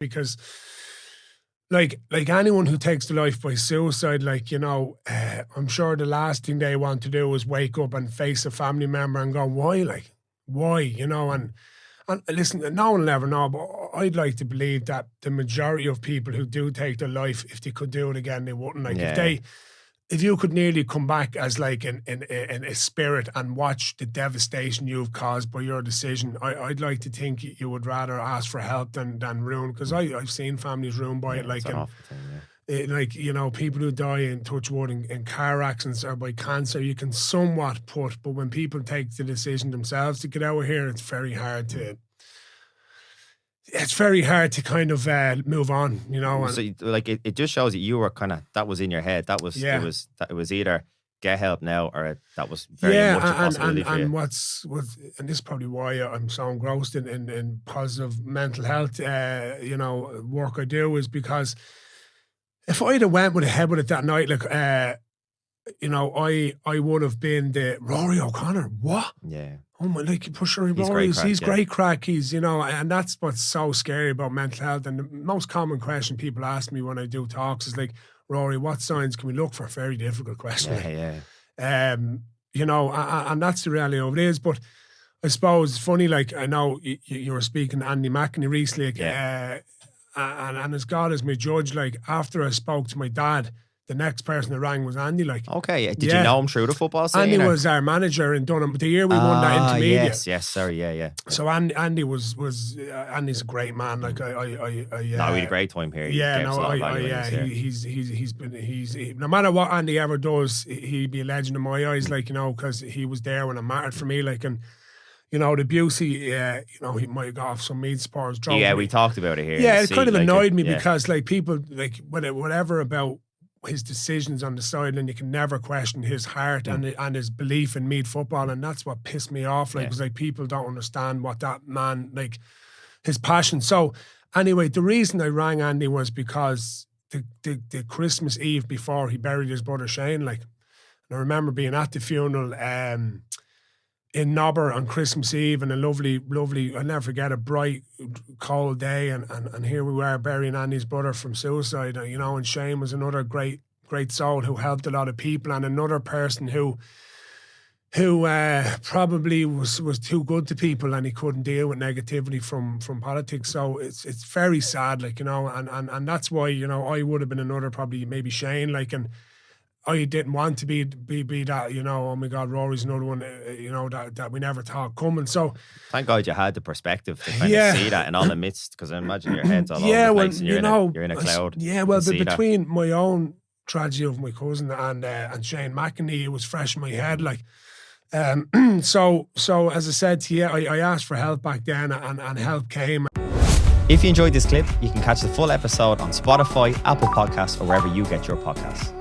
because like anyone who takes their life by suicide, like, I'm sure the last thing they want to do is wake up and face a family member and go, why, and listen, no one will ever know, but I'd like to believe that the majority of people who do take their life, if they could do it again, they wouldn't. Like, if you could nearly come back as like in a spirit and watch the devastation you've caused by your decision, I'd like to think you would rather ask for help than ruin, because I've seen families ruined by it. Like, people who die in touch wood in car accidents or by cancer, you can somewhat put, but when people take the decision themselves to get out of here, it's very hard to. It's very hard to kind of move on, And, so, like, it just shows that you were kind of, that was in your head. That was it was either get help now or that was very much a possibility for you. And and this is probably why I'm so engrossed in positive mental health, work I do, is because if I'd have went with a head with it that night, like, I would have been the Rory O'Connor. What? Yeah. Oh my, like, push Rory. He's great crack. He's, and that's what's so scary about mental health. And the most common question people ask me when I do talks is like, Rory, what signs can we look for? Very difficult question. And that's the reality of it is. But I suppose it's funny, like, I know you were speaking to Andy McEnany recently, and as God is my judge, like, after I spoke to my dad, the next person that rang was Andy. Like, okay, did you know him through the football scene? Andy was our manager in Dunham. The year we won that intermediate. Yes, sorry, yeah. So Andy was Andy's a great man. Like, we had a great time here. He's no matter what Andy ever does, he'd be a legend in my eyes. Like, because he was there when it mattered for me. Like, and the Busey, he might have got off some meat spars. Yeah, we talked about it here. Yeah, it kind of annoyed me because, like, people, like, whatever about his decisions on the sideline, you can never question his heart and his belief in Meath football, and that's what pissed me off. Like, was like, people don't understand what that man, like, his passion. So anyway, the reason I rang Andy was because the Christmas Eve before he buried his brother Shane, like, and I remember being at the funeral in Nobber on Christmas Eve, and a lovely, I'll never forget, a bright, cold day, and here we were burying Andy's brother from suicide, and Shane was another great soul who helped a lot of people, and another person who probably was too good to people, and he couldn't deal with negativity from politics. So it's very sad, like, and that's why, I would have been another, probably maybe Shane, like, and I didn't want to be that, oh my God, Rory's another one, that we never thought coming. So thank God you had the perspective to kind of see that in all the midst, because I imagine your head's all over the place and you're in a cloud. Yeah, well, but between my own tragedy of my cousin and Shane McEnany, it was fresh in my head, like. So as I said to you, I asked for help back then, and help came. If you enjoyed this clip, you can catch the full episode on Spotify, Apple Podcasts, or wherever you get your podcasts.